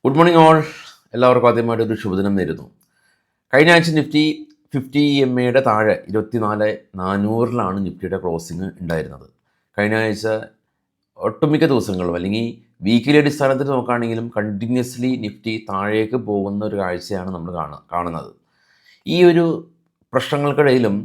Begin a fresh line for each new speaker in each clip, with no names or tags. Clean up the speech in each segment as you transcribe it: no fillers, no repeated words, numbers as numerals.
Good morning all. എല്ലാവർക്കും ആദ്യമായിട്ട് ഒരു ശുഭദിനം നേരുന്നു. കഴിഞ്ഞ ആഴ്ച നിഫ്റ്റി 50 താഴെ 24,400 നിഫ്റ്റിയുടെ ക്ലോസിങ് ഉണ്ടായിരുന്നത്. കഴിഞ്ഞ ആഴ്ച ഒട്ടുമിക്ക ദിവസങ്ങളും അല്ലെങ്കിൽ വീക്കിലി അടിസ്ഥാനത്തിൽ നോക്കുകയാണെങ്കിലും കണ്ടിന്യൂസ്ലി നിഫ്റ്റി താഴേക്ക് പോകുന്ന ഒരു കാഴ്ചയാണ് നമ്മൾ കാണുന്നത്. ഈ ഒരു പ്രശ്നങ്ങൾക്കിടയിലും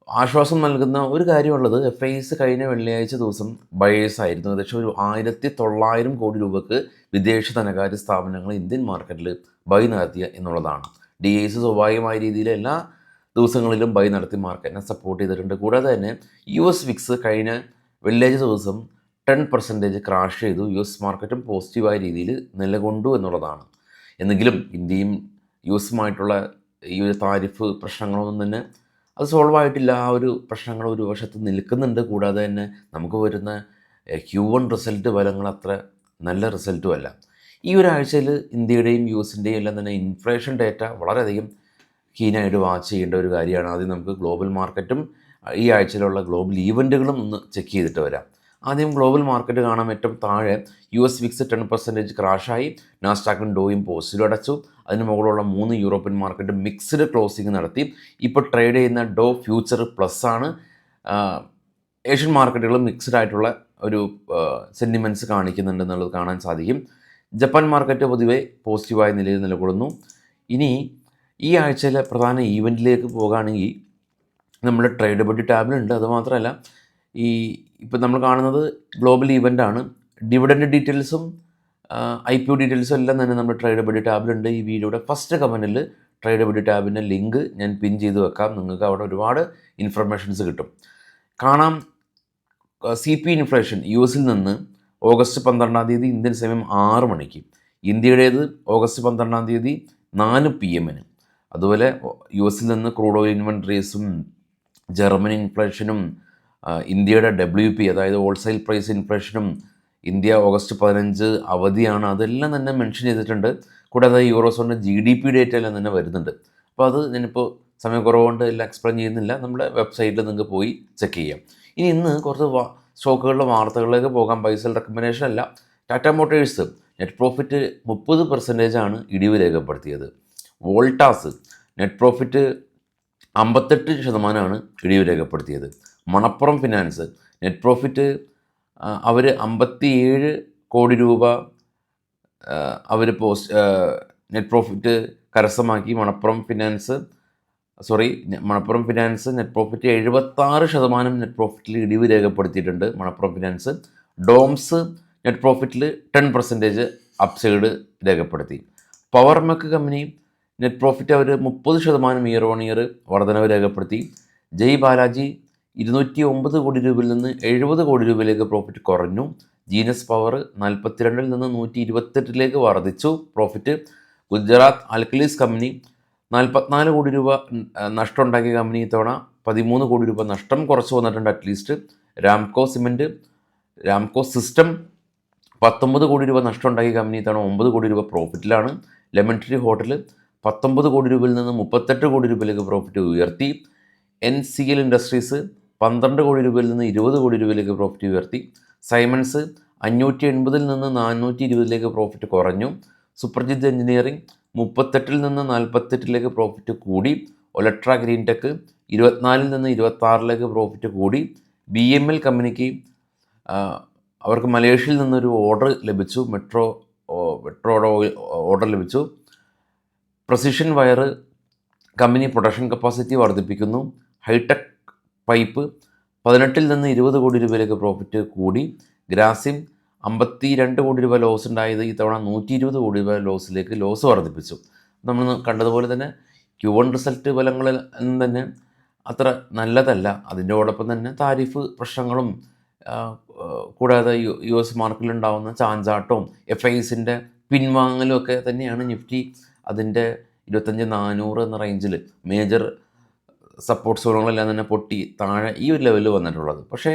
ആശ്വാസം നൽകുന്ന ഒരു കാര്യമുള്ളത് FIs കഴിഞ്ഞ വെള്ളിയാഴ്ച ദിവസം ബയേഴ്സ് ആയിരുന്നു. ഏകദേശം ഒരു 1,900 കോടി രൂപക്ക് വിദേശ ധനകാര്യ സ്ഥാപനങ്ങൾ ഇന്ത്യൻ മാർക്കറ്റിൽ ബൈ നടത്തിയ എന്നുള്ളതാണ്. DIs സ്വാഭാവികമായ രീതിയിൽ എല്ലാ ദിവസങ്ങളിലും ബൈ നടത്തി മാർക്കറ്റിനെ സപ്പോർട്ട് ചെയ്തിട്ടുണ്ട്. കൂടാതെ തന്നെ US വിക്സ് കഴിഞ്ഞ വെള്ളിയാഴ്ച ദിവസം 10% ക്രാഷ് ചെയ്തു. US മാർക്കറ്റും പോസിറ്റീവായ രീതിയിൽ നിലകൊണ്ടു എന്നുള്ളതാണ്. എന്നെങ്കിലും ഇന്ത്യയും USുമായിട്ടുള്ള ഈ ഒരു താരിഫ് പ്രശ്നങ്ങളൊന്നും തന്നെ അത് സോൾവ് ആയിട്ടില്ല. ആ ഒരു പ്രശ്നങ്ങൾ ഒരു വശത്ത് നിൽക്കുന്നുണ്ട്. കൂടാതെ തന്നെ നമുക്ക് വരുന്ന Q1 റിസൾട്ട് ഫലങ്ങൾ അത്ര നല്ല റിസൾട്ടുമല്ല. ഈ ഒരാഴ്ചയിൽ ഇന്ത്യയുടെയും USൻ്റെയും എല്ലാം തന്നെ ഇൻഫ്ലേഷൻ ഡേറ്റ വളരെയധികം കീനായിട്ട് വാച്ച് ചെയ്യേണ്ട ഒരു കാര്യമാണ്. ആദ്യം നമുക്ക് ഗ്ലോബൽ മാർക്കറ്റും ഈ ആഴ്ചയിലുള്ള ഗ്ലോബൽ ഈവൻറ്റുകളും ഒന്ന് ചെക്ക് ചെയ്തിട്ട് വരാം. ആദ്യം ഗ്ലോബൽ മാർക്കറ്റ് കാണാൻ ഏറ്റവും താഴെ US വിക്സ് 10% ക്രാഷായി. നാസ്ഡാക്കും ഡോയും പോസിറ്റീവ് അടച്ചു. അതിന് മുകളിലുള്ള 3 യൂറോപ്യൻ മാർക്കറ്റ് മിക്സ്ഡ് ക്ലോസിംഗ് നടത്തി. ഇപ്പോൾ ട്രേഡ് ചെയ്യുന്ന ഡോ ഫ്യൂച്ചർ പ്ലസ് ആണ്. ഏഷ്യൻ മാർക്കറ്റുകൾ മിക്സ്ഡ് ആയിട്ടുള്ള ഒരു സെൻറ്റിമെൻറ്റ്സ് കാണിക്കുന്നുണ്ട് എന്നുള്ളത് കാണാൻ സാധിക്കും. ജപ്പാൻ മാർക്കറ്റ് പൊതുവെ പോസിറ്റീവായ നിലയിൽ നിലകൊള്ളുന്നു. ഇനി ഈ ആഴ്ചയിലെ പ്രധാന ഈവൻറ്റിലേക്ക് പോകുകയാണെങ്കിൽ നമ്മുടെ ട്രേഡബിലിറ്റി ടാബിലുണ്ട്. അതുമാത്രമല്ല ഇപ്പം നമ്മൾ കാണുന്നത് ഗ്ലോബൽ ഈവൻ്റാണ്. ഡിവിഡൻഡ് ഡീറ്റെയിൽസും IPO ഡീറ്റെയിൽസും എല്ലാം തന്നെ നമ്മുടെ ട്രേഡബിലിറ്റി ടാബിലുണ്ട്. ഈ വീഡിയോയുടെ ഫസ്റ്റ് കമൻറ്റിൽ ട്രേഡബിലിറ്റി ടാബിൻ്റെ ലിങ്ക് ഞാൻ പിൻ ചെയ്ത് വെക്കാം. നിങ്ങൾക്ക് അവിടെ ഒരുപാട് ഇൻഫർമേഷൻസ് കിട്ടും. കാണാം CP ഇൻഫ്ലേഷൻ US നിന്ന് ഓഗസ്റ്റ് 12 ഇന്ത്യൻ സമയം 6 മണിക്ക്, ഇന്ത്യയുടേത് ഓഗസ്റ്റ് 12 4 PM. അതുപോലെ US നിന്ന് ക്രൂഡ് ഓയിൽ ഇൻവെൻട്രീസും ജർമ്മൻ ഇൻഫ്ലേഷനും ഇന്ത്യയുടെ WP അതായത് ഹോൾസെയിൽ പ്രൈസ് ഇൻഫ്ലേഷനും ഇന്ത്യ ഓഗസ്റ്റ് 15 അവധിയാണ്, അതെല്ലാം തന്നെ മെൻഷൻ ചെയ്തിട്ടുണ്ട്. കൂടാതെ യൂറോസോണിൻ്റെ GDP ഡേറ്റ എല്ലാം തന്നെ വരുന്നുണ്ട്. അപ്പോൾ അത് ഞാനിപ്പോൾ സമയക്കുറവുകൊണ്ട് എല്ലാം എക്സ്പ്ലെയിൻ ചെയ്യുന്നില്ല. നമ്മുടെ വെബ്സൈറ്റിൽ നിങ്ങൾക്ക് പോയി ചെക്ക് ചെയ്യാം. ഇന്ന് കുറച്ച് സ്റ്റോക്കുകളുടെ വാർത്തകളിലേക്ക് പോകാം. ബൈസൽ റെക്കമെൻഡേഷൻ അല്ല. ടാറ്റ മോട്ടേഴ്സ് നെറ്റ് പ്രോഫിറ്റ് 30% ഇടിവ് രേഖപ്പെടുത്തിയത്. വോൾട്ടാസ് നെറ്റ് പ്രോഫിറ്റ് 58% ഇടിവ് രേഖപ്പെടുത്തിയത്. മണപ്പുറം ഫിനാൻസ് നെറ്റ് പ്രോഫിറ്റ് അവർ 57 കോടി രൂപ അവർ നെറ്റ് പ്രോഫിറ്റ് കരസ്ഥമാക്കി. Manappuram finance net profit 76% net പ്രോഫിറ്റിൽ ഇടിവ് രേഖപ്പെടുത്തിയിട്ടുണ്ട്. മണപ്പുറം ഫിനാൻസ് ഡോംസ് നെറ്റ് പ്രോഫിറ്റിൽ 10% അപ്സൈഡ് രേഖപ്പെടുത്തി. Power mech company net profit അവർ 30% ഇയർ ഓൺ ഇയർ വർധനവ് രേഖപ്പെടുത്തി. ജയ് ബാലാജി 209 കോടി രൂപയിൽ നിന്ന് 70 കോടി രൂപയിലേക്ക് പ്രോഫിറ്റ് കുറഞ്ഞു. ജീനസ് പവർ 42 നിന്ന് 128 വർദ്ധിച്ചു പ്രോഫിറ്റ്. ഗുജറാത്ത് ആൽക്കലീസ് കമ്പനി 44 കോടി രൂപ നഷ്ടം ഉണ്ടാക്കിയ കമ്പനി ഇത്തവണ 13 കോടി രൂപ നഷ്ടം കുറച്ച് വന്നിട്ടുണ്ട് അറ്റ്ലീസ്റ്റ്. രാംകോ സിസ്റ്റം 19 കോടി രൂപ നഷ്ടം ഉണ്ടാക്കിയ കമ്പനി ഇത്തവണ 9 കോടി രൂപ പ്രോഫിറ്റിലാണ്. ലെമൺ ട്രീ ഹോട്ടൽ 19 കോടി രൂപയിൽ നിന്ന് 38 കോടി രൂപയിലേക്ക് പ്രോഫിറ്റ് ഉയർത്തി. NCL ഇൻഡസ്ട്രീസ് 12 കോടി രൂപയിൽ നിന്ന് 20 കോടി രൂപയിലേക്ക് പ്രോഫിറ്റ് ഉയർത്തി. സൈമൺസ് 580 നിന്ന് 420 പ്രോഫിറ്റ് കുറഞ്ഞു. സൂപ്പർജിത്ത് എഞ്ചിനീയറിംഗ് 38 നിന്ന് 48 പ്രോഫിറ്റ് കൂടി. ഒലട്ര ഗ്രീൻ ടെക് 24 നിന്ന് 26 പ്രോഫിറ്റ് കൂടി. BML കമ്പനിക്ക് അവർക്ക് മലേഷ്യയിൽ നിന്നൊരു ഓർഡർ ലഭിച്ചു. മെട്രോയുടെ ഓർഡർ ലഭിച്ചു. Precision wire company production capacity വർദ്ധിപ്പിക്കുന്നു. ഹൈടെക് പൈപ്പ് 18 നിന്ന് 20 കോടി രൂപയിലേക്ക് പ്രോഫിറ്റ് കൂടി. ഗ്രാസിം 52 കോടി രൂപ ലോസ് ഉണ്ടായത് ഇത്തവണ 120 കോടി രൂപ ലോസ് വർദ്ധിപ്പിച്ചു. നമ്മൾ കണ്ടതുപോലെ തന്നെ Q1 റിസൾട്ട് ഫലങ്ങളിൽ തന്നെ അത്ര നല്ലതല്ല. അതിൻ്റെയോടൊപ്പം തന്നെ താരിഫ് പ്രശ്നങ്ങളും കൂടാതെ US മാർക്കറ്റിലുണ്ടാകുന്ന ചാഞ്ചാട്ടവും FIസിൻ്റെ പിൻവാങ്ങലും ഒക്കെ തന്നെയാണ് നിഫ്റ്റി അതിൻ്റെ 25,400 എന്ന റേഞ്ചിൽ മേജർ സപ്പോർട്ട് സോണുകളെല്ലാം തന്നെ പൊട്ടി താഴെ ഈ ഒരു ലെവലിൽ വന്നിട്ടുള്ളത്. പക്ഷേ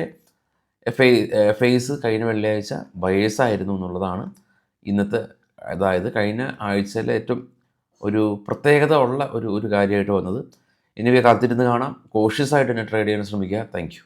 FIs കഴിഞ്ഞ വെള്ളിയാഴ്ച ബയേഴ്സ് ആയിരുന്നു എന്നുള്ളതാണ് ഇന്നത്തെ, അതായത് കഴിഞ്ഞ ആഴ്ചയിലെ ഏറ്റവും ഒരു പ്രത്യേകത ഉള്ള ഒരു കാര്യമായിട്ട് വന്നത്. ഇനി കാത്തിരുന്ന് കാണാം. കോഷ്യസ് ആയിട്ട് തന്നെ ട്രേഡ് ചെയ്യാൻ ശ്രമിക്കുക. Thank you.